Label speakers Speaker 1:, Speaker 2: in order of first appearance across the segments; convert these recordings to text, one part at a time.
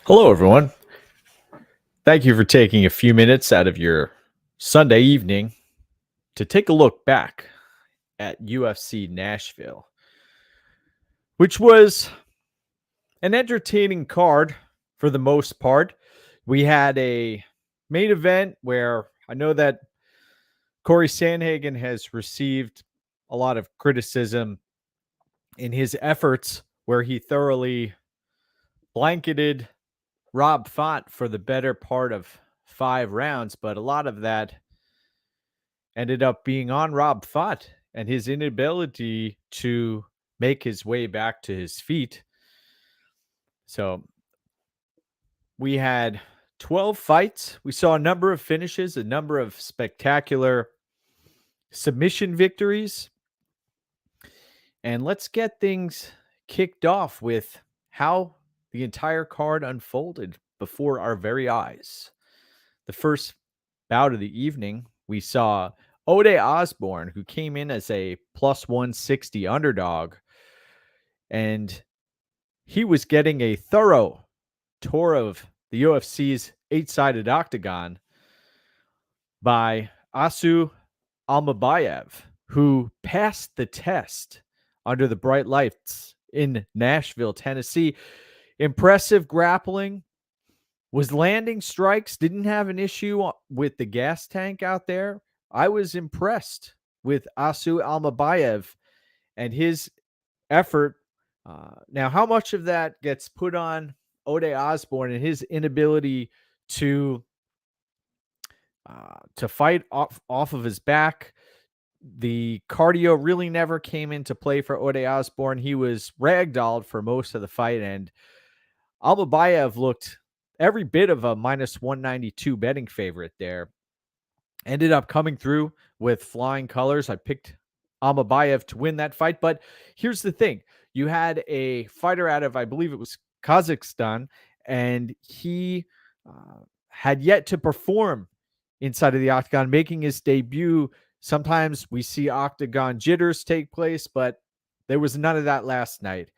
Speaker 1: Hello, everyone. Thank you for taking a few minutes out of your Sunday evening to take a look back at UFC Nashville, which was an entertaining card for the most part. We had a main event where I know that Corey Sandhagen has received a lot of criticism in his efforts where he thoroughly blanketed Rob Font for the better part of 5 rounds, but a lot of that ended up being on Rob Font and his inability to make his way back to his feet. So we had 12 fights. We saw a number of finishes, a number of spectacular submission victories. And let's get things kicked off with how the entire card unfolded before our very eyes. The first bout of the evening, we saw Osborne, who came in as a plus 160 underdog, and he was getting a thorough tour of the UFC's 8-sided octagon by Almabayev, who passed the test under the bright lights in Nashville, Tennessee. Impressive grappling, was landing strikes, didn't have an issue with the gas tank out there. I was impressed with Almabayev and his effort. Now, how much of that gets put on Osborne and his inability to fight off of his back? The cardio really never came into play for Osborne. He was ragdolled for most of the fight, and Almabayev looked every bit of a minus 192 betting favorite there. Ended up coming through with flying colors. I picked Almabayev to win that fight. But here's the thing. You had a fighter out of, I believe it was Kazakhstan, and he had yet to perform inside of the octagon, making his debut. Sometimes we see octagon jitters take place, but there was none of that last night.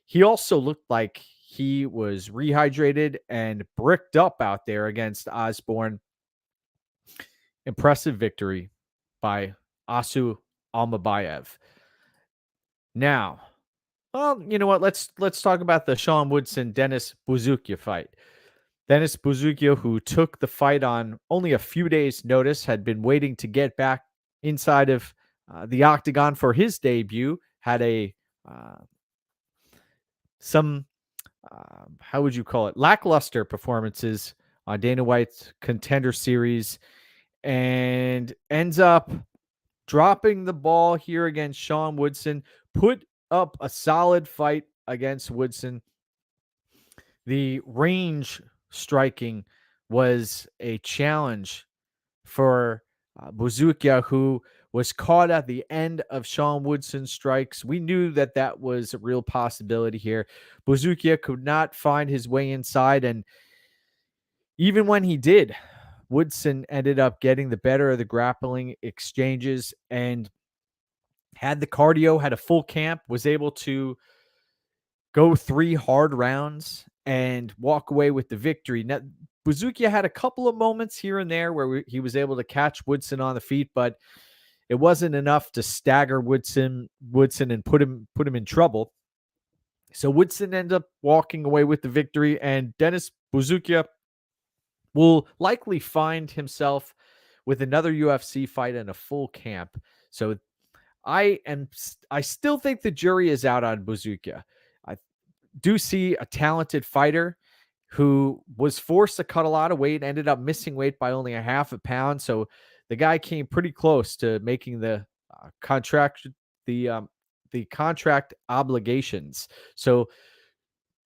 Speaker 1: He also looked like he was rehydrated and bricked up out there against Osborne. Impressive victory by Almabayev. Now, well, you know what? Let's talk about the Sean Woodson Dennis Buzukia fight. Dennis Buzukia, who took the fight on only a few days' notice, had been waiting to get back inside of the octagon for his debut. Had a how would you call it? Lackluster performances on Dana White's Contender Series, and ends up dropping the ball here against Sean Woodson. Put up a solid fight against Woodson. The range striking was a challenge for Buzukia, who was caught at the end of Sean Woodson's strikes. We knew that that was a real possibility here. Buzukia could not find his way inside, and even when he did, Woodson ended up getting the better of the grappling exchanges and had the cardio, had a full camp, was able to go 3 hard rounds and walk away with the victory. Now, Buzukia had a couple of moments here and there where he was able to catch Woodson on the feet, but it wasn't enough to stagger Woodson and put him in trouble. So Woodson ended up walking away with the victory, and Dennis Buzukia will likely find himself with another UFC fight and a full camp. So I still think the jury is out on Buzukia. I do see a talented fighter who was forced to cut a lot of weight, ended up missing weight by only a half a pound. So the guy came pretty close to making the contract obligations. So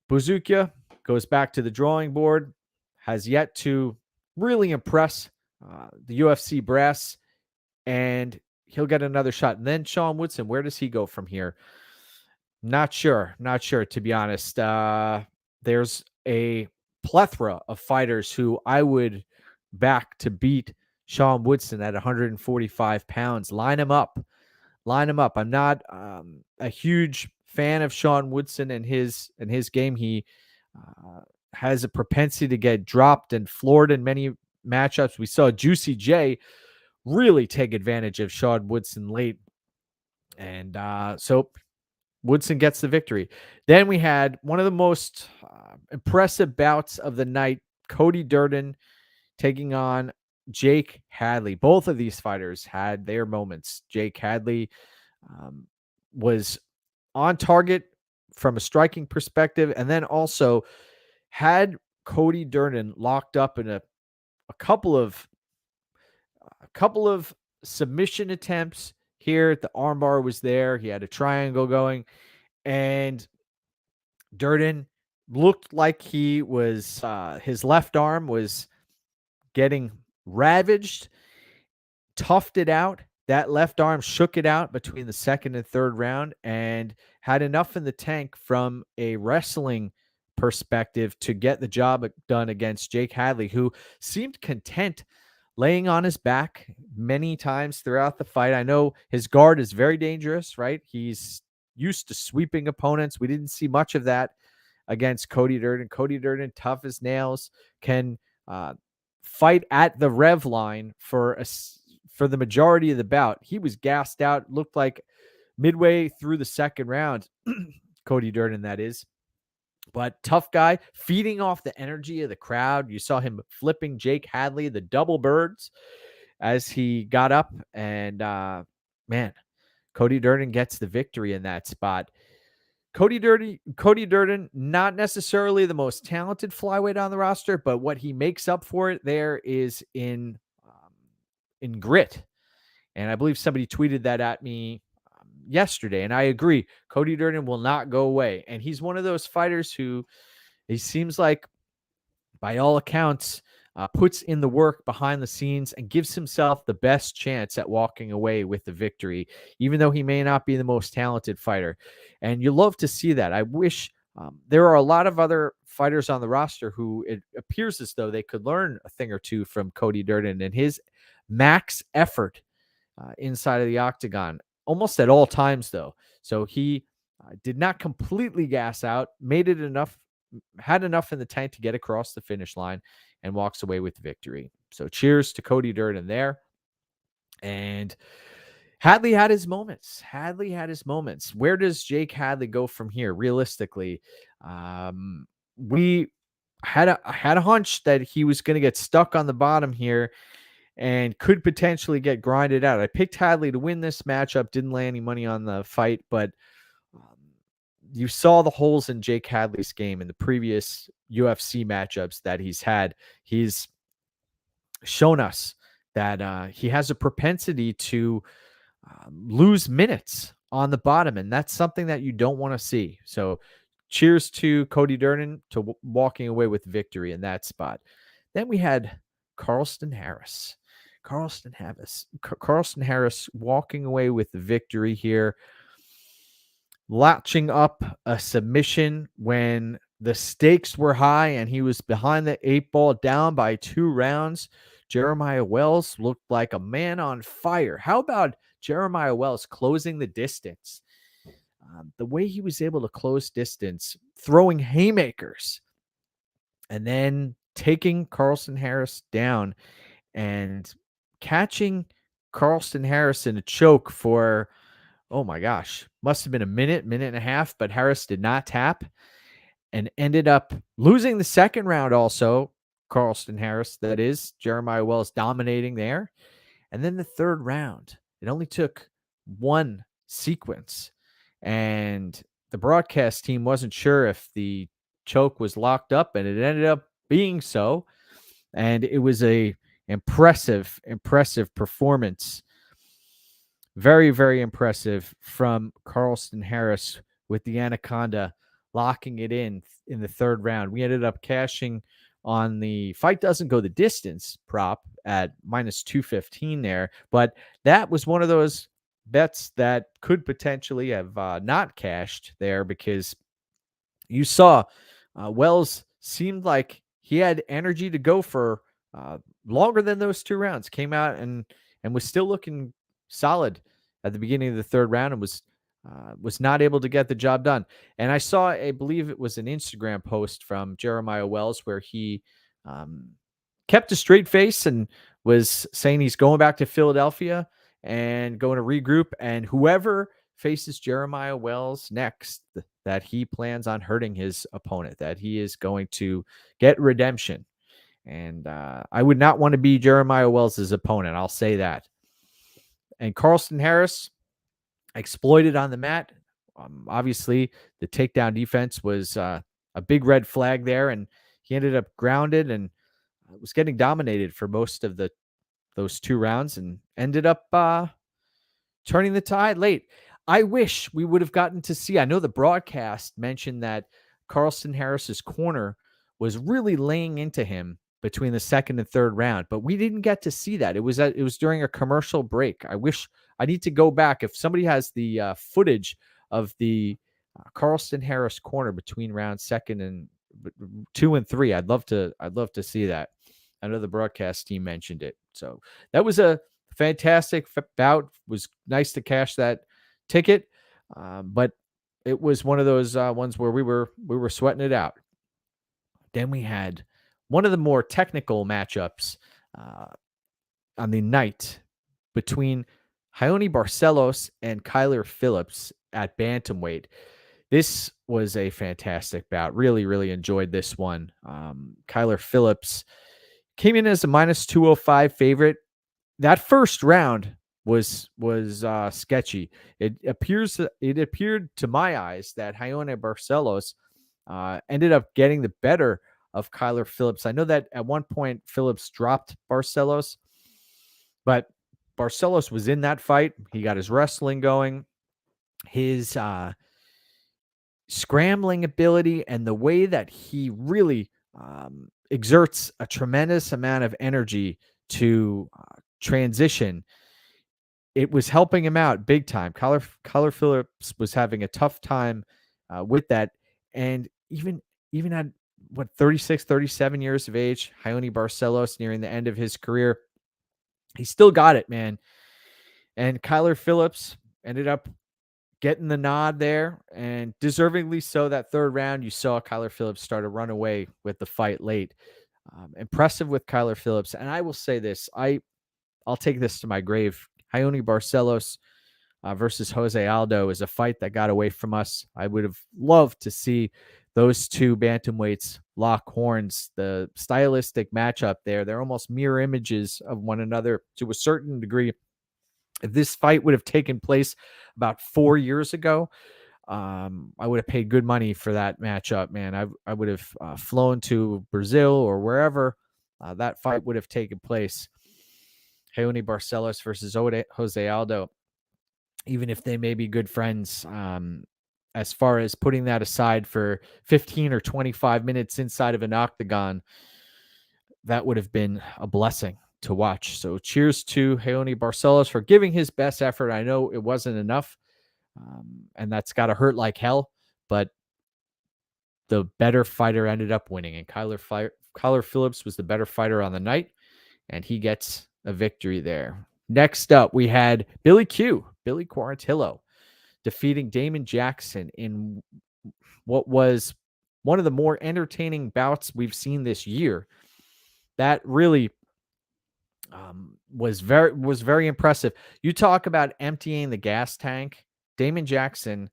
Speaker 1: Buzukia goes back to the drawing board, has yet to really impress the UFC brass, and he'll get another shot. And then Sean Woodson, where does he go from here? Not sure, to be honest. There's a plethora of fighters who I would back to beat Sean Woodson at 145 pounds. Line him up. I'm not a huge fan of Sean Woodson and his game. He has a propensity to get dropped and floored in many matchups. We saw Juicy J really take advantage of Sean Woodson late. And so Woodson gets the victory. Then we had one of the most impressive bouts of the night, Cody Durden taking on Jake Hadley. Both of these fighters had their moments. Jake Hadley was on target from a striking perspective, and then also had Cody Durden locked up in a couple of submission attempts here. The armbar was there. He had a triangle going, and Durden looked like he was his left arm was getting ravaged, toughed it out. That left arm shook it out between the second and third round and had enough in the tank from a wrestling perspective to get the job done against Jake Hadley, who seemed content laying on his back many times throughout the fight. I know his guard is very dangerous, right? He's used to sweeping opponents. We didn't see much of that against Cody Durden. Cody Durden, tough as nails, can fight at the rev line for the majority of the bout. He was gassed out, looked like midway through the second round, Cody Durden, that is. But tough guy, feeding off the energy of the crowd. You saw him flipping Jake Hadley, the double birds, as he got up. And, man, Cody Durden gets the victory in that spot. Cody Durden, not necessarily the most talented flyweight on the roster, but what he makes up for it there is in grit. And I believe somebody tweeted that at me yesterday, and I agree. Cody Durden will not go away. And he's one of those fighters who he seems like, by all accounts, puts in the work behind the scenes and gives himself the best chance at walking away with the victory, even though he may not be the most talented fighter. And you love to see that. I wish there are a lot of other fighters on the roster who it appears as though they could learn a thing or two from Cody Durden and his max effort inside of the octagon, almost at all times, though. So he did not completely gas out, had enough in the tank to get across the finish line, and walks away with victory. So cheers to Cody Durden there. And Hadley had his moments. Where does Jake Hadley go from here? Realistically, we had a hunch that he was going to get stuck on the bottom here and could potentially get grinded out. I picked Hadley to win this matchup, didn't lay any money on the fight, but you saw the holes in Jake Hadley's game in the previous UFC matchups that he's had. He's shown us that he has a propensity to lose minutes on the bottom, and that's something that you don't want to see. So cheers to Cody Durden to walking away with victory in that spot. Then we had Carlston Harris walking away with the victory here, latching up a submission when the stakes were high and he was behind the 8-ball down by 2 rounds. Jeremiah Wells looked like a man on fire. How about Jeremiah Wells closing the distance? The way he was able to close distance, throwing haymakers, and then taking Carlston Harris down and catching Carlston Harris in a choke for, oh my gosh, must have been a minute and a half, but Harris did not tap and ended up losing the second round also. Carlston Harris, that is, Jeremiah Wells dominating there. And then the third round, it only took one sequence. And the broadcast team wasn't sure if the choke was locked up, and it ended up being so. And it was a impressive performance. Very, very impressive from Carlston Harris with the Anaconda locking it in the third round. We ended up cashing on the fight doesn't go the distance prop at minus 215 there, but that was one of those bets that could potentially have not cashed there, because you saw Wells seemed like he had energy to go for longer than those 2 rounds. Came out and was still looking solid at the beginning of the third round and was was not able to get the job done. And I saw, I believe it was an Instagram post from Jeremiah Wells where he um, kept a straight face and was saying he's going back to Philadelphia and going to regroup. And whoever faces Jeremiah Wells next, that he plans on hurting his opponent, that he is going to get redemption. And I would not want to be Jeremiah Wells' opponent. I'll say that. And Carlston Harris exploited on the mat. Obviously, the takedown defense was a big red flag there, and he ended up grounded and was getting dominated for most of those 2 rounds and ended up turning the tide late. I wish we would have gotten to see. I know the broadcast mentioned that Carlston Harris's corner was really laying into him between the second and third round, but we didn't get to see that. It was during a commercial break. I need to go back. If somebody has the footage of the Carlston Harris corner between rounds 2 and 3, I'd love to see that. I know the broadcast team mentioned it. So that was a fantastic bout. It was nice to cash that ticket, but it was one of those ones where we were sweating it out. Then we had one of the more technical matchups on the night between Raoni Barcelos and Kyler Phillips at bantamweight. This was a fantastic bout. Really, really enjoyed this one. Kyler Phillips came in as a minus 205 favorite. That first round was sketchy. It appeared to my eyes that Raoni Barcelos ended up getting the better of Kyler Phillips. I know that at one point Phillips dropped Barcelos, but Barcelos was in that fight. He got his wrestling going, his scrambling ability, and the way that he really exerts a tremendous amount of energy to transition. It was helping him out big time. Kyler Phillips was having a tough time with that. And even at 36, 37 years of age, Raoni Barcelos nearing the end of his career, he still got it, man. And Kyler Phillips ended up getting the nod there, and deservingly so. That third round, you saw Kyler Phillips start to run away with the fight late. Impressive with Kyler Phillips. And I will say this, I'll take this to my grave. Raoni Barcelos versus Jose Aldo is a fight that got away from us. I would have loved to see those two bantamweights lock horns. The stylistic matchup there, they're almost mirror images of one another to a certain degree. If this fight would have taken place about 4 years ago, I would have paid good money for that matchup, man. I would have flown to Brazil or wherever that fight would have taken place. Raoni Barcelos versus Jose Aldo, even if they may be good friends, as far as putting that aside for 15 or 25 minutes inside of an octagon, that would have been a blessing to watch. So cheers to Raoni Barcelos for giving his best effort. I know it wasn't enough, and that's got to hurt like hell, but the better fighter ended up winning, and Kyler Phillips was the better fighter on the night, and he gets a victory there. Next up, we had Billy Quarantillo, defeating Damon Jackson in what was one of the more entertaining bouts we've seen this year. That really was very impressive. You talk about emptying the gas tank. Damon Jackson,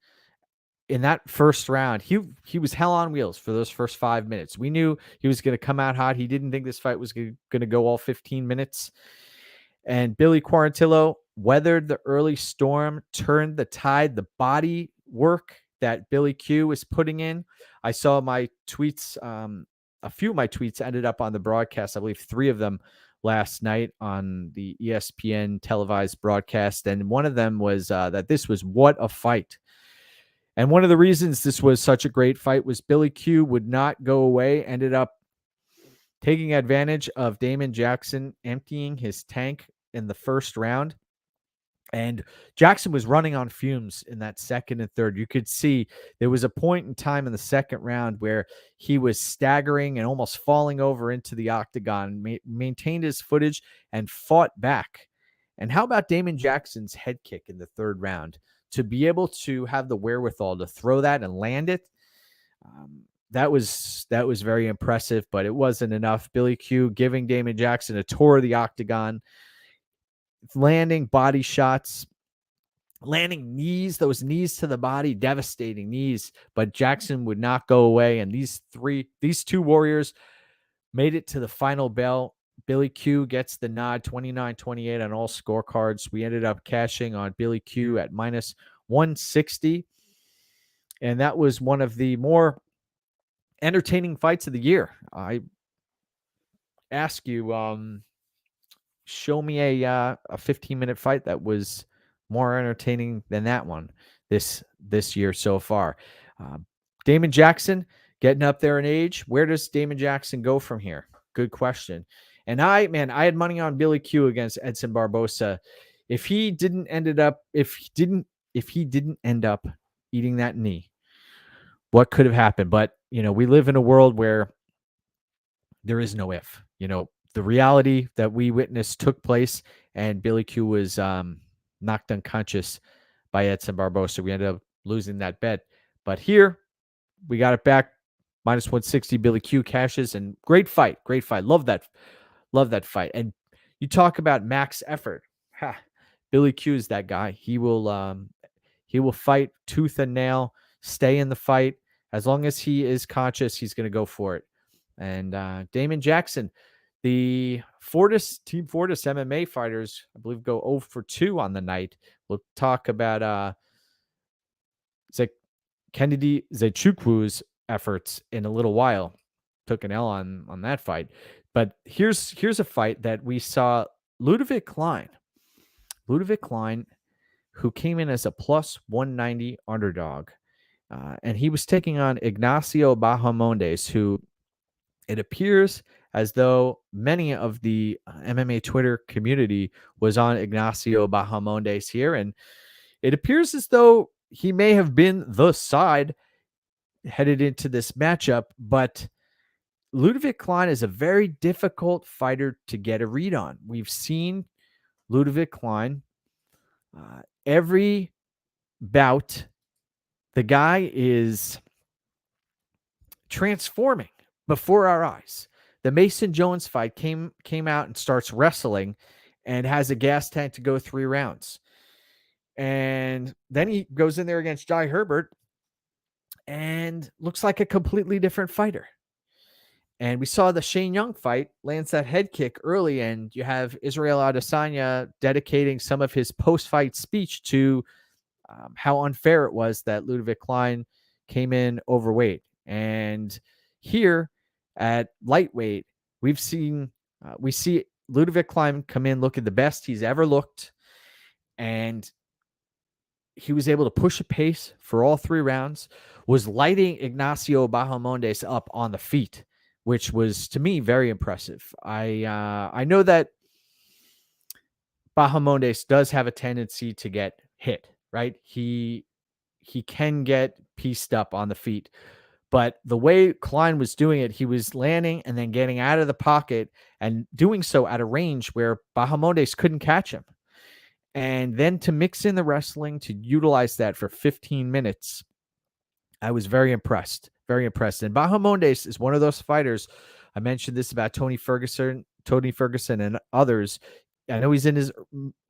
Speaker 1: in that first round, he was hell on wheels for those first 5 minutes. We knew he was going to come out hot. He didn't think this fight was going to go all 15 minutes. And Billy Quarantillo weathered the early storm, turned the tide, the body work that Billy Q was putting in. I saw my tweets, a few of my tweets ended up on the broadcast. I believe 3 of them last night on the ESPN televised broadcast. And one of them was that this was what a fight. And one of the reasons this was such a great fight was Billy Q would not go away, ended up taking advantage of Damon Jackson emptying his tank in the first round. And Jackson was running on fumes in that second and third. You could see there was a point in time in the second round where he was staggering and almost falling over into the octagon, maintained his footage and fought back. And how about Damon Jackson's head kick in the third round? to be able to have the wherewithal to throw that and land it, that was very impressive, but it wasn't enough. Billy Q giving Damon Jackson a tour of the octagon, landing body shots, landing knees, those knees to the body, devastating knees, but Jackson would not go away. And these two warriors made it to the final bell. Billy Q gets the nod, 29-28 on all scorecards. We ended up cashing on Billy Q at minus 160. And that was one of the more entertaining fights of the year. I ask you, show me a 15-minute fight that was more entertaining than that one this year so far. Damon Jackson getting up there in age. Where does Damon Jackson go from here? Good question. And I had money on Billy Q against Edson Barboza. If he didn't end up eating that knee, what could have happened? But we live in a world where there is no if. The reality that we witnessed took place, and Billy Q was knocked unconscious by Edson Barboza. We ended up losing that bet. But here, we got it back. Minus 160, Billy Q cashes, and great fight. Love that fight. And you talk about max effort. Billy Q is that guy. He will fight tooth and nail, stay in the fight. As long as he is conscious, he's going to go for it. And Damon Jackson, the Team Fortis MMA fighters, I believe, go 0 for 2 on the night. We'll talk about Kennedy Zechukwu's efforts in a little while. Took an L on that fight. But here's a fight that we saw. Ludovic Klein, who came in as a plus 190 underdog. And he was taking on Ignacio Bajamones, who it appears as though many of the MMA Twitter community was on Ignacio Bajamones here. And it appears as though he may have been the side headed into this matchup. But Ludovic Klein is a very difficult fighter to get a read on. We've seen Ludovic Klein every bout. The guy is transforming before our eyes. The Mason Jones fight came out and starts wrestling and has a gas tank to go 3 rounds. And then he goes in there against Jai Herbert and looks like a completely different fighter. And we saw the Shane Young fight, lands that head kick early, and you have Israel Adesanya dedicating some of his post-fight speech to how unfair it was that Ludovic Klein came in overweight. And here at lightweight, we see Ludovic Klein come in looking the best he's ever looked, and he was able to push a pace for all 3 rounds, was lighting Ignacio Bajamones up on the feet, which was, to me, very impressive. I know that Bajamones does have a tendency to get hit, right? He can get pieced up on the feet. But the way Klein was doing it, he was landing and then getting out of the pocket and doing so at a range where Bajamones couldn't catch him. And then to mix in the wrestling, to utilize that for 15 minutes, I was very impressed. And Bajamones is one of those fighters. I mentioned this about Tony Ferguson and others. I know he's in his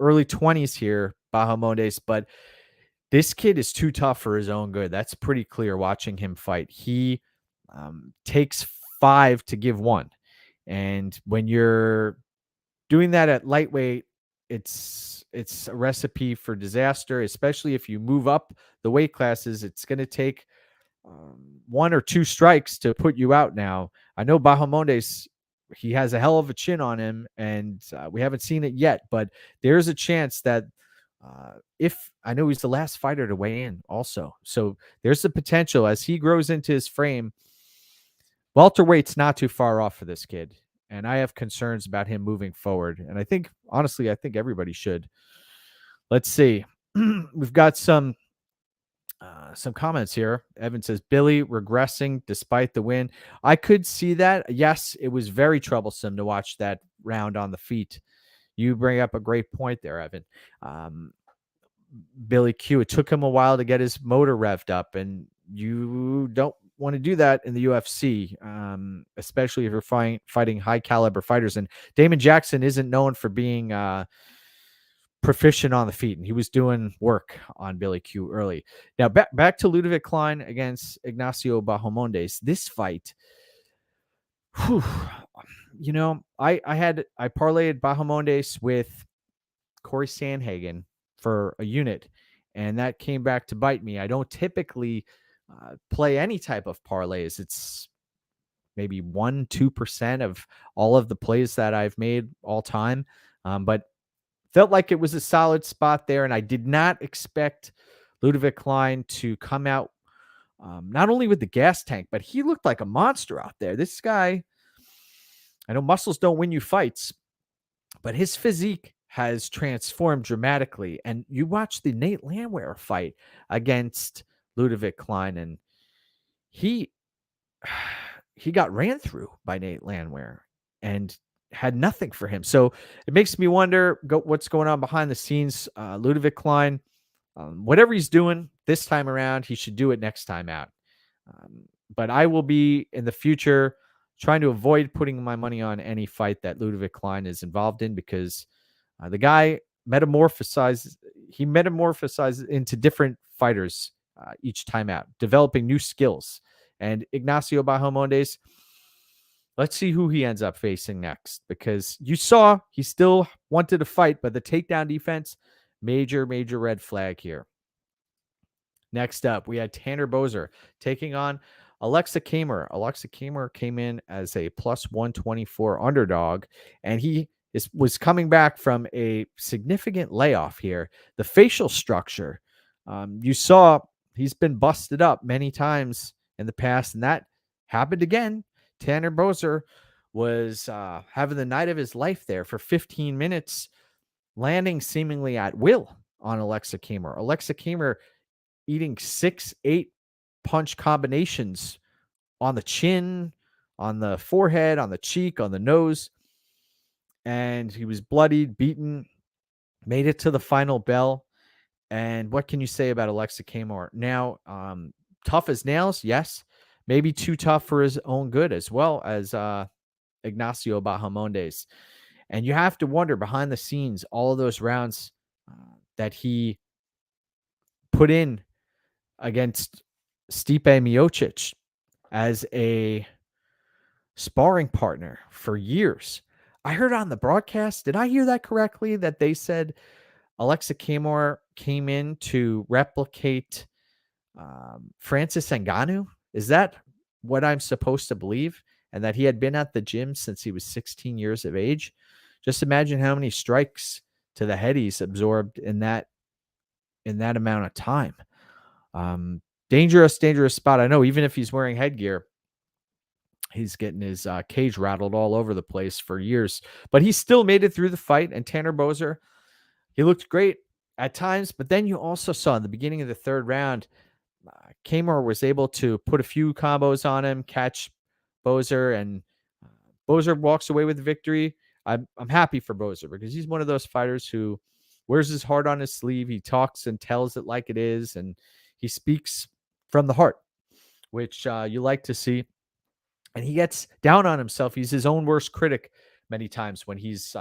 Speaker 1: early 20s here, Bajamones, but this kid is too tough for his own good. That's pretty clear watching him fight. He takes 5 to give 1. And when you're doing that at lightweight, it's a recipe for disaster, especially if you move up the weight classes. It's going to take 1 or 2 strikes to put you out now. I know Bajamones, he has a hell of a chin on him, and we haven't seen it yet, but there's a chance that if I know he's the last fighter to weigh in also. So there's the potential as he grows into his frame. Welterweight's not too far off for this kid. And I have concerns about him moving forward. And I think everybody should. Let's see. We've got some comments here. Evan says, Billy regressing despite the win. I could see that. Yes, it was very troublesome to watch that round on the feet. You bring up a great point there, Evan. Billy Q. It took him a while to get his motor revved up, and you don't want to do that in the UFC, especially if you're fighting high caliber fighters. And Damon Jackson isn't known for being proficient on the feet, and he was doing work on Billy Q early. Now back to Ludovic Klein against Ignacio Bajamones. This fight, whew, I parlayed Bajamones with Corey Sandhagen for a unit, and that came back to bite me. I don't typically play any type of parlays. It's maybe 1-2% of all of the plays that I've made all time, but felt like it was a solid spot there, and I did not expect Ludovic Klein to come out not only with the gas tank, but he looked like a monster out there. This guy, I know muscles don't win you fights, but his physique has transformed dramatically. And you watch the Nate Landwehr fight against Ludovic Klein, and he got ran through by Nate Landwehr and had nothing for him. So it makes me wonder what's going on behind the scenes. Ludovic Klein, whatever he's doing this time around, he should do it next time out. But I will be in the future trying to avoid putting my money on any fight that Ludovic Klein is involved in, because the guy metamorphosizes into different fighters each time out, developing new skills. And Ignacio Bajamones, let's see who he ends up facing next, because you saw he still wanted to fight, but the takedown defense, major red flag here. Next up, we had Tanner Bozer taking on Alexa Kamer. Alexa Kamer came in as a plus 124 underdog, and he was coming back from a significant layoff here. The facial structure, you saw he's been busted up many times in the past, and that happened again. Tanner Bozer was having the night of his life there for 15 minutes, landing seemingly at will on Alexa Kamer. Alexa Kamer eating 6-8 punch combinations on the chin, on the forehead, on the cheek, on the nose. And he was bloodied, beaten, made it to the final bell. And what can you say about Alexa Kamer? Now, tough as nails, yes. Maybe too tough for his own good, as well as Ignacio Bajamones. And you have to wonder behind the scenes, all of those rounds that he put in against Stipe Miocic as a sparring partner for years. I heard on the broadcast, did I hear that correctly, that they said Alexa Kamer came in to replicate Francis Ngannou? Is that what I'm supposed to believe? And that he had been at the gym since he was 16 years of age? Just imagine how many strikes to the head he's absorbed in that amount of time. Dangerous spot. I know, even if he's wearing headgear, he's getting his cage rattled all over the place for years. But he still made it through the fight. And Tanner Bozer, he looked great at times. But then you also saw in the beginning of the third round, Kamer was able to put a few combos on him, catch Bozer, and Bozer walks away with the victory. I'm happy for Bozer, because he's one of those fighters who wears his heart on his sleeve. He talks and tells it like it is, and he speaks from the heart, which you like to see. And he gets down on himself. He's his own worst critic many times when he's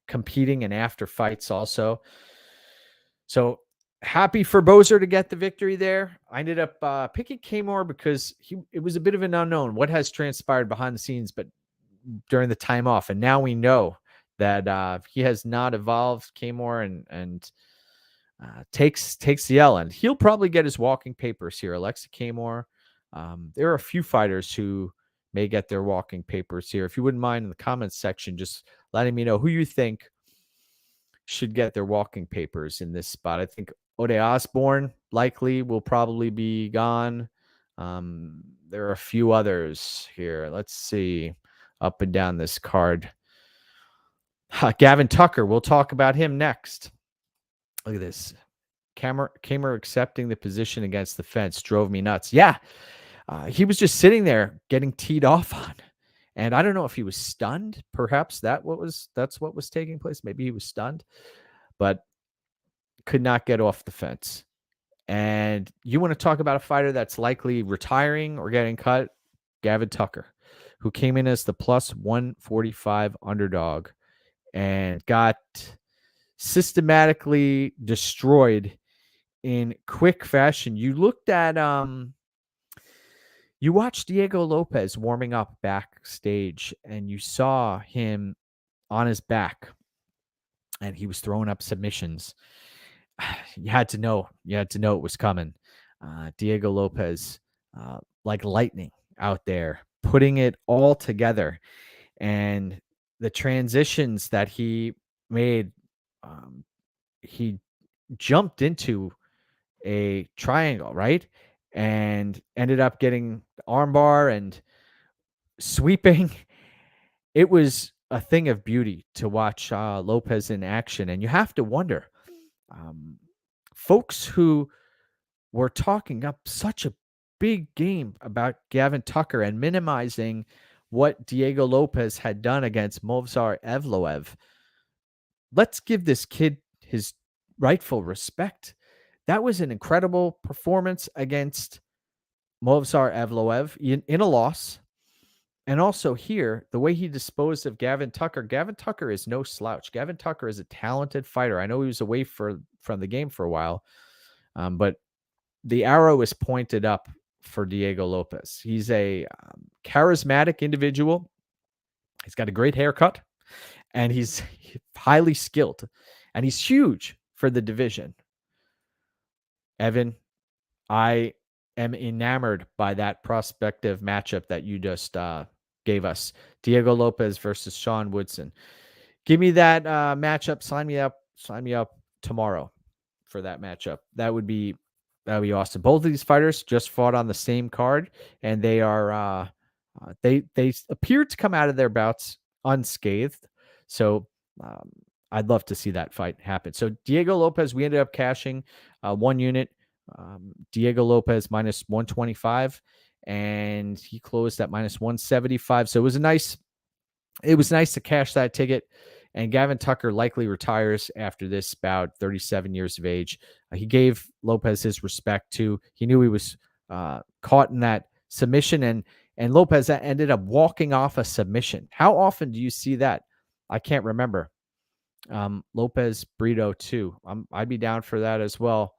Speaker 1: competing and after fights also. So happy for Bozer to get the victory there. I ended up picking Kamer because it was a bit of an unknown what has transpired behind the scenes, but during the time off. And now we know that he has not evolved, Kamer, and takes the L. And he'll probably get his walking papers here. Alexa Kamer. There are a few fighters who may get their walking papers here. If you wouldn't mind in the comments section, just letting me know who you think should get their walking papers in this spot. I think Osborne likely will probably be gone. There are a few others here. Let's see up and down this card. Gavin Tucker, we'll talk about him next. Look at this. Kamer accepting the position against the fence drove me nuts. Yeah, he was just sitting there getting teed off on. And I don't know if he was stunned. Perhaps that's what was taking place. Maybe he was stunned. But could not get off the fence. And you want to talk about a fighter that's likely retiring or getting cut? Gavin Tucker, who came in as the plus 145 underdog and got systematically destroyed in quick fashion. You looked at you watched Diego Lopez warming up backstage, and you saw him on his back, and he was throwing up submissions. You had to know it was coming. Diego Lopez, like lightning out there, putting it all together, and the transitions that he made. He jumped into a triangle, right? And ended up getting armbar and sweeping. It was a thing of beauty to watch Lopez in action. And you have to wonder, folks who were talking up such a big game about Gavin Tucker and minimizing what Diego Lopez had done against Movsar Evloev. Let's give this kid his rightful respect. That was an incredible performance against Movsar Evloev in a loss. And also here, the way he disposed of Gavin Tucker. Gavin Tucker is no slouch. Gavin Tucker is a talented fighter. I know he was away from the game for a while, but the arrow is pointed up for Diego Lopez. He's a charismatic individual. He's got a great haircut, and he's highly skilled, and he's huge for the division. Evan, I am enamored by that prospective matchup that you just gave us. Diego Lopez versus Sean Woodson. Give me that matchup. Sign me up tomorrow for that matchup. That would be awesome. Both of these fighters just fought on the same card, and they are they appear to come out of their bouts unscathed. So I'd love to see that fight happen. So Diego Lopez, we ended up cashing 1 unit. Diego Lopez minus 125, and he closed at minus 175. So it was nice to cash that ticket. And Gavin Tucker likely retires after this bout, 37 years of age. He gave Lopez his respect too. He knew he was caught in that submission, and Lopez ended up walking off a submission. How often do you see that? I can't remember. Lopez Brito too. I'd be down for that as well.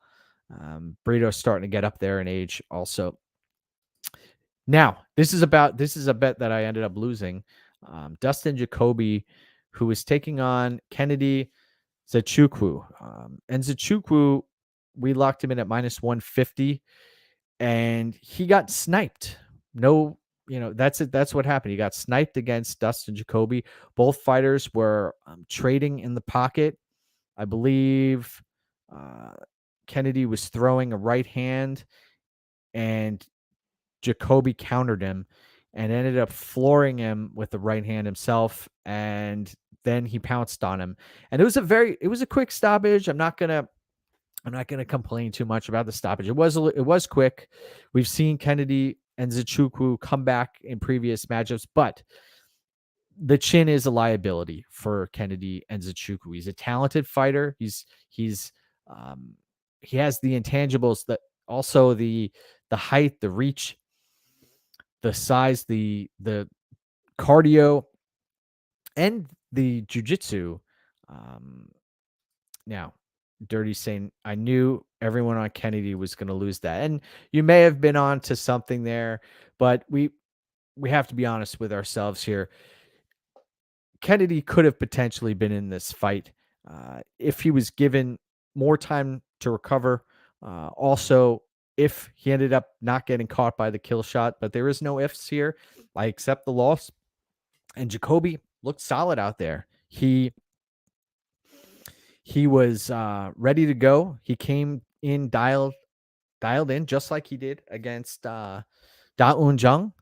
Speaker 1: Brito's starting to get up there in age also. Now, this is a bet that I ended up losing. Dustin Jacoby, who is taking on Kennedy Nzechukwu. And Nzechukwu, we locked him in at minus 150, and he got sniped. No, that's it. That's what happened. He got sniped against Dustin Jacoby. Both fighters were trading in the pocket. I believe Kennedy was throwing a right hand, and Jacoby countered him and ended up flooring him with the right hand himself. And then he pounced on him. And it was a quick stoppage. I'm not gonna complain too much about the stoppage. It was quick. We've seen Kennedy and Nzechukwu come back in previous matchups, but the chin is a liability for Kennedy and Nzechukwu. He's a talented fighter. He has the intangibles, that also the height, the reach, the size, the cardio, and the jiu-jitsu. Now, Dirty saying, I knew everyone on Kennedy was going to lose that. And you may have been on to something there, but we have to be honest with ourselves here. Kennedy could have potentially been in this fight if he was given more time to recover. Also, if he ended up not getting caught by the kill shot, but there is no ifs here. I accept the loss. And Jacoby looked solid out there. He was ready to go. He came in dialed in just like he did against Da Un Jung.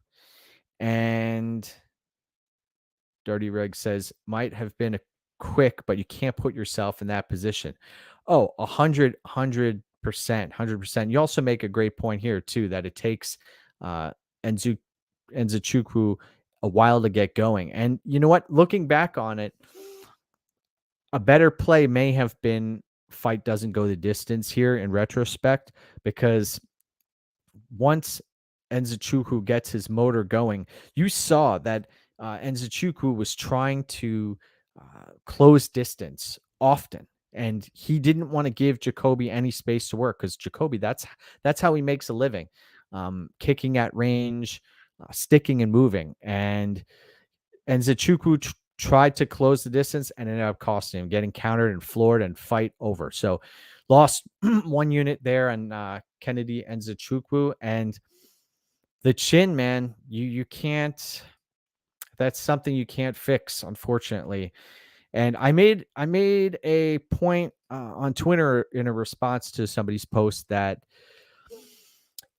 Speaker 1: And Dirty Reg says, might have been a quick, but you can't put yourself in that position. Oh, 100%. You also make a great point here too, that it takes Nzechukwu a while to get going. And you know what? Looking back on it, a better play may have been fight doesn't go the distance here in retrospect, because once Enzichukwu gets his motor going, you saw that Enzichukwu was trying to close distance often, and he didn't want to give Jacoby any space to work, because Jacoby, that's how he makes a living, kicking at range, sticking and moving. And Enzichukwu tried to close the distance and ended up costing him, getting countered and floored and fight over. So lost one unit there on Kennedy Enzichukwu. And the chin, man, you can't. That's something you can't fix, unfortunately. And I made a point on Twitter in a response to somebody's post that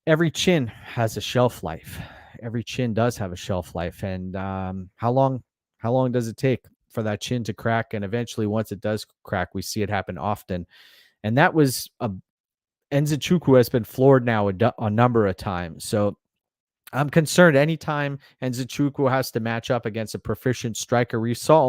Speaker 1: every chin has a shelf life. Every chin does have a shelf life. And how long does it take for that chin to crack? And eventually, once it does crack, we see it happen often. And that was Enzichukwu has been floored now a number of times. So I'm concerned anytime Enzichukwu has to match up against a proficient striker. We saw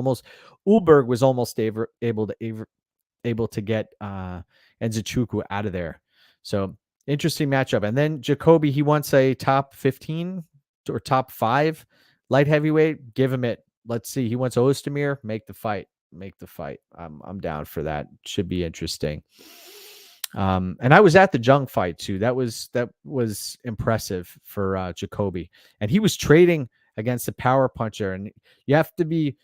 Speaker 1: Ulberg was almost able to get Enzichukwu out of there. So interesting matchup. And then Jacoby, he wants a top 15 or top 5 light heavyweight. Give him it. Let's see. He wants Ozdemir. Make the fight. I'm down for that. Should be interesting. And I was at the Jung fight too. That was impressive for Jacoby. And he was trading against a power puncher. And you have to be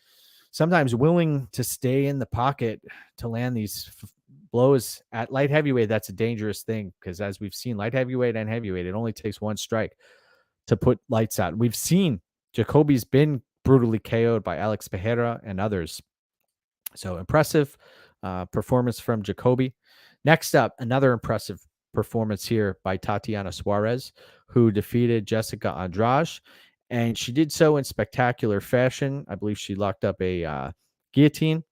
Speaker 1: sometimes willing to stay in the pocket to land these blows at light heavyweight. That's a dangerous thing, because as we've seen, light heavyweight and heavyweight, it only takes one strike to put lights out. We've seen Jacoby's been brutally KO'd by Alex Pereira and others. So impressive performance from Jacoby. Next up, another impressive performance here by Tatiana Suarez, who defeated Jessica Andrade. And she did so in spectacular fashion. I believe she locked up a guillotine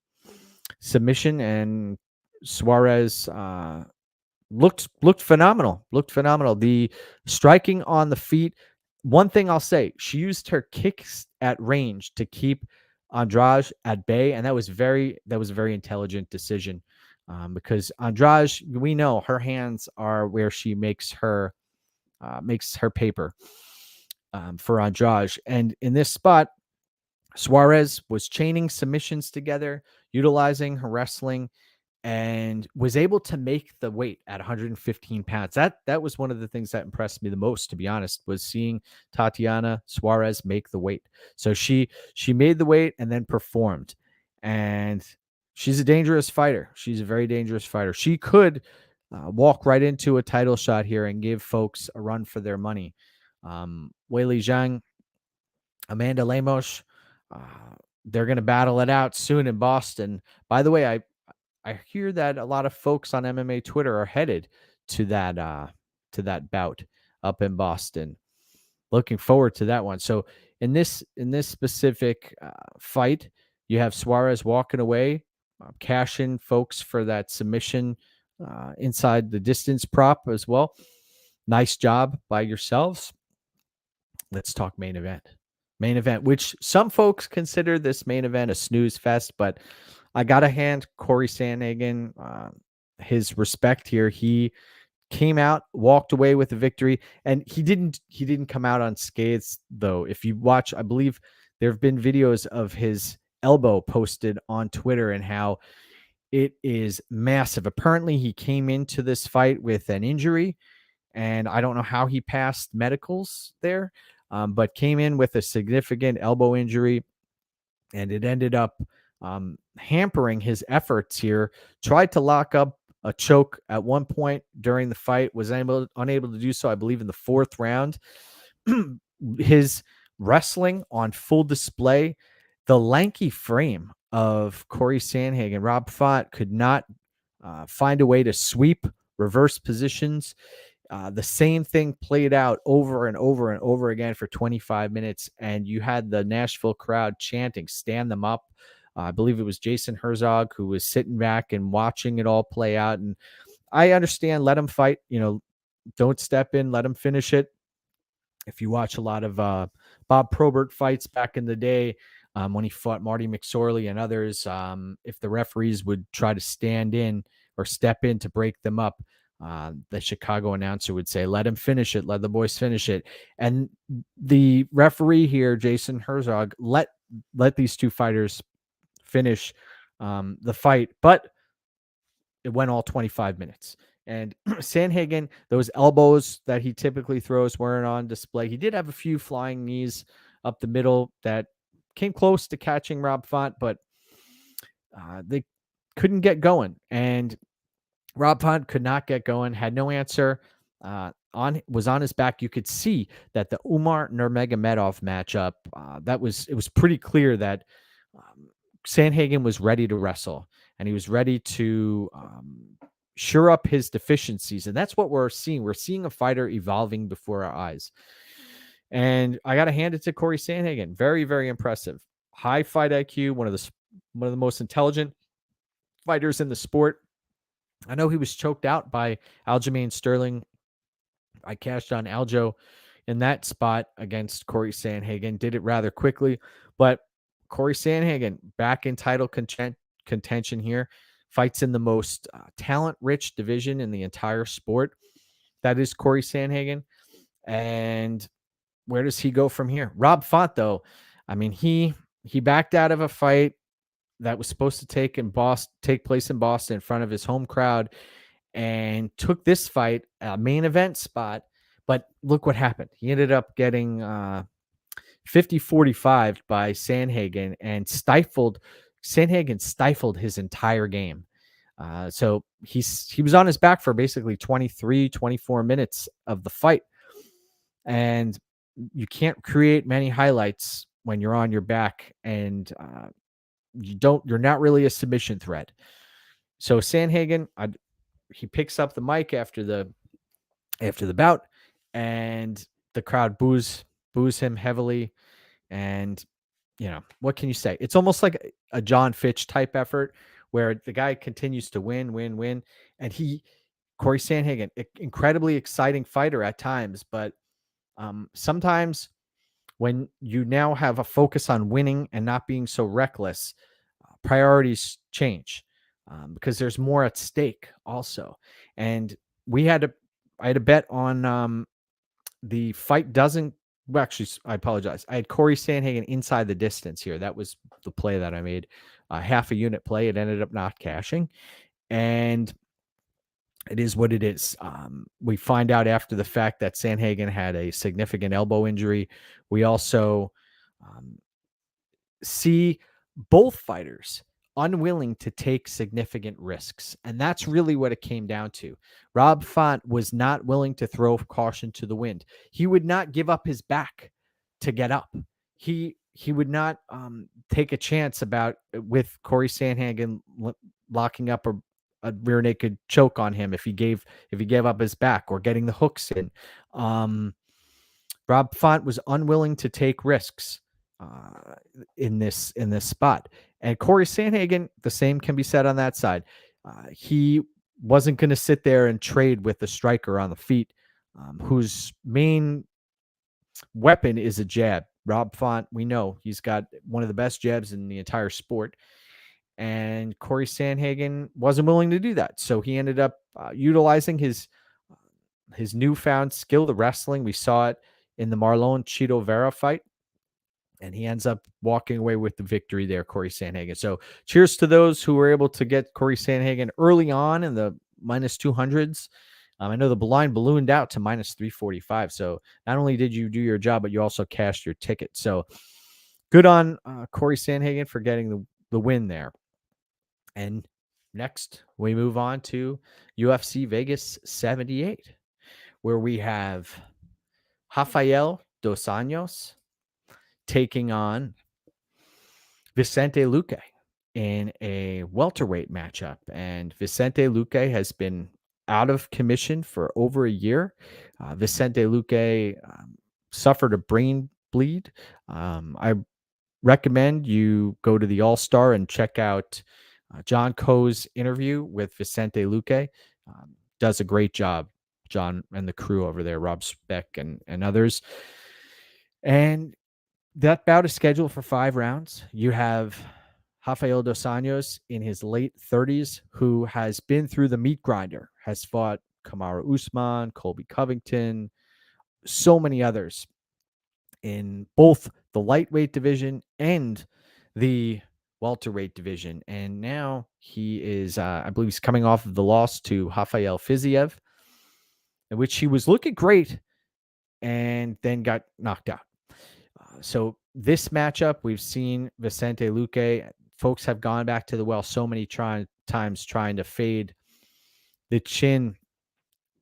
Speaker 1: submission, and Suarez looked phenomenal. The striking on the feet. One thing I'll say, she used her kicks at range to keep Andrade at bay, and that was a very intelligent decision, because Andrade, we know her hands are where she makes her paper for Andrade. And in this spot, Suarez was chaining submissions together, utilizing her wrestling, and was able to make the weight at 115 pounds. That was one of the things that impressed me the most, to be honest, was seeing Tatiana Suarez make the weight. So she made the weight and then performed. And she's a dangerous fighter. She's a very dangerous fighter. She could walk right into a title shot here and give folks a run for their money. Weili Zhang, Amanda Lemos, they're going to battle it out soon in Boston. By the way, I hear that a lot of folks on MMA Twitter are headed to that bout up in Boston. Looking forward to that one. So in this specific fight, you have Suarez walking away, cashing folks for that submission inside the distance prop as well. Nice job by yourselves. Let's talk main event. Main event, which some folks consider this main event a snooze fest, but I got to hand Corey Sandhagen his respect here. He came out, walked away with a victory, and he didn't come out unscathed, though. If you watch, I believe there have been videos of his elbow posted on Twitter and how it is massive. Apparently, he came into this fight with an injury, and I don't know how he passed medicals there, but came in with a significant elbow injury, and it ended up hampering his efforts here. Tried to lock up a choke at one point during the fight, was unable to do so, I believe, in the 4th round. His wrestling on full display. The lanky frame of Corey Sandhagen, Rob Font could not find a way to sweep reverse positions. The same thing played out over and over and over again for 25 minutes, and you had the Nashville crowd chanting, "Stand them up." I believe it was Jason Herzog who was sitting back and watching it all play out. And I understand, let him fight. Don't step in, let him finish it. If you watch a lot of Bob Probert fights back in the day, when he fought Marty McSorley and others, if the referees would try to stand in or step in to break them up, the Chicago announcer would say, "Let him finish it. Let the boys finish it." And the referee here, Jason Herzog, let these two fighters finish the fight, but it went all 25 minutes. And Sandhagen, those elbows that he typically throws weren't on display. He did have a few flying knees up the middle that came close to catching Rob Font, but they couldn't get going. And Rob Font could not get going, had no answer. Was on his back. You could see that the Umar Nurmagomedov matchup, it was pretty clear that Sandhagen was ready to wrestle, and he was ready to shore up his deficiencies. And that's what we're seeing. We're seeing a fighter evolving before our eyes. And I got to hand it to Corey Sandhagen. Very, very impressive. High fight IQ, one of the most intelligent fighters in the sport. I know he was choked out by Aljamain Sterling. I cashed on Aljo in that spot against Corey Sandhagen. Did it rather quickly, but Corey Sandhagen back in title contention here. Fights in the most talent-rich division in the entire sport. That is Corey Sandhagen. And where does he go from here? Rob Font, though, I mean, he backed out of a fight that was supposed to take place in Boston in front of his home crowd, and took this fight a main event spot. But look what happened. He ended up getting 50-45 by Sandhagen, and Sandhagen stifled his entire game. So he was on his back for basically 23, 24 minutes of the fight. And you can't create many highlights when you're on your back, and you're not really a submission threat. So Sandhagen, he picks up the mic after the bout, and the crowd boos him heavily. And what can you say? It's almost like a John Fitch type effort where the guy continues to win. And Corey Sandhagen, incredibly exciting fighter at times, but sometimes when you now have a focus on winning and not being so reckless, priorities change because there's more at stake also. And I had a bet on the fight doesn't. Well, actually, I apologize. I had Corey Sandhagen inside the distance here. That was the play that I made. Half a unit play. It ended up not cashing. And it is what it is. We find out after the fact that Sandhagen had a significant elbow injury. We also see both fighters unwilling to take significant risks. And that's really what it came down to. Rob Font was not willing to throw caution to the wind. He would not give up his back to get up. He would not take a chance with Corey Sandhagen locking up a rear naked choke on him if he gave up his back or getting the hooks in. Rob Font was unwilling to take risks in this spot. And Corey Sandhagen, the same can be said on that side. He wasn't going to sit there and trade with the striker on the feet, whose main weapon is a jab. Rob Font, we know he's got one of the best jabs in the entire sport. And Corey Sandhagen wasn't willing to do that. So he ended up utilizing his newfound skill, the wrestling. We saw it in the Marlon Chito Vera fight. And he ends up walking away with the victory there, Corey Sandhagen. So cheers to those who were able to get Corey Sandhagen early on in the minus 200s. I know the line ballooned out to minus 345. So not only did you do your job, but you also cashed your ticket. So good on Corey Sandhagen for getting the win there. And next, we move on to UFC Vegas 78, where we have Rafael Dos Anjos taking on Vicente Luque in a welterweight matchup. And Vicente Luque has been out of commission for over a year. Vicente Luque suffered a brain bleed. I recommend you go to the All-Star and check out John Coe's interview with Vicente Luque. Does a great job, John and the crew over there, Rob Speck and others. And that bout is scheduled for 5 rounds. You have Rafael dos Anjos in his late 30s, who has been through the meat grinder, has fought Kamaru Usman, Colby Covington, so many others in both the lightweight division and the welterweight division. And now he is, I believe he's coming off of the loss to Rafael Fiziev, in which he was looking great and then got knocked out. So this matchup, we've seen Vicente Luque. Folks have gone back to the well so many times trying to fade the chin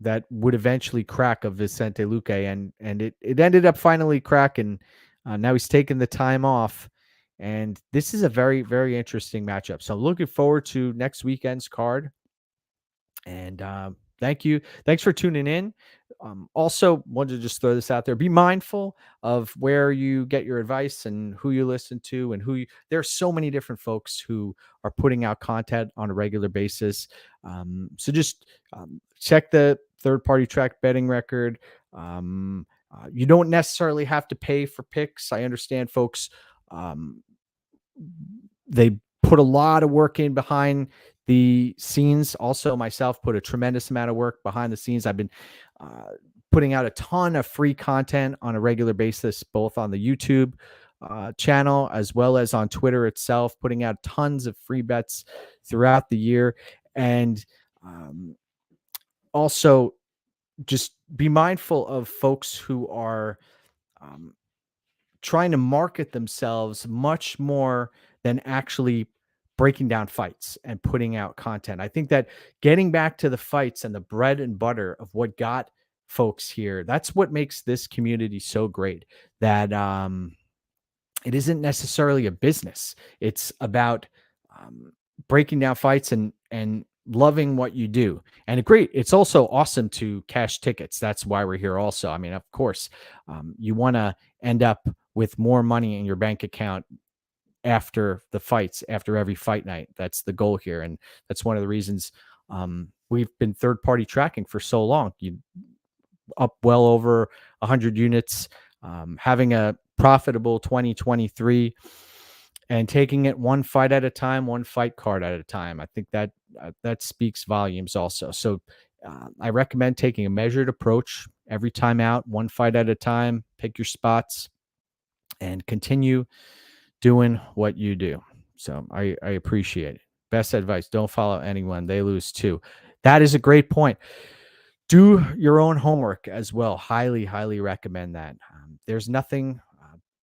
Speaker 1: that would eventually crack of Vicente Luque, and it ended up finally cracking. Now he's taken the time off, and this is a very, very interesting matchup. So I'm looking forward to next weekend's card. And thank you. Thanks for tuning in. Also, wanted to just throw this out there. Be mindful of where you get your advice and who you listen to and there are so many different folks who are putting out content on a regular basis. So just check the third-party track betting record. You don't necessarily have to pay for picks. I understand folks, they put a lot of work in behind the scenes. Also, myself put a tremendous amount of work behind the scenes. I've been putting out a ton of free content on a regular basis, both on the YouTube channel as well as on Twitter itself, putting out tons of free bets throughout the year. And also just be mindful of folks who are trying to market themselves much more than actually breaking down fights and putting out content. I think that getting back to the fights and the bread and butter of what got folks here, that's what makes this community so great, that it isn't necessarily a business. It's about breaking down fights and loving what you do. And great, it's also awesome to cash tickets. That's why we're here also. I mean, of course, you want to end up with more money in your bank account after the fights, after every fight night. That's the goal here. And that's one of the reasons we've been third-party tracking for so long. You up well over 100 units, having a profitable 2023 and taking it one fight at a time, one fight card at a time. I think that that speaks volumes also. So I recommend taking a measured approach every time out, one fight at a time, pick your spots and continue doing what you do. So I appreciate it. Best advice, don't follow anyone. They lose too. That is a great point. Do your own homework as well. Highly, highly recommend that. There's nothing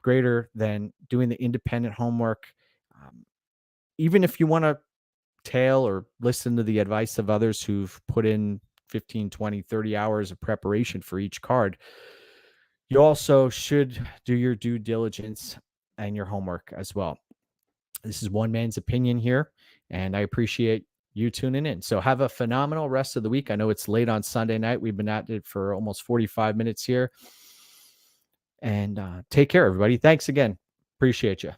Speaker 1: greater than doing the independent homework. Even if you want to tail or listen to the advice of others who've put in 15, 20, 30 hours of preparation for each card, you also should do your due diligence and your homework as well. This is one man's opinion here, and I appreciate you tuning in. So have a phenomenal rest of the week. I know it's late on Sunday night. We've been at it for almost 45 minutes here. And take care, everybody. Thanks again. Appreciate you.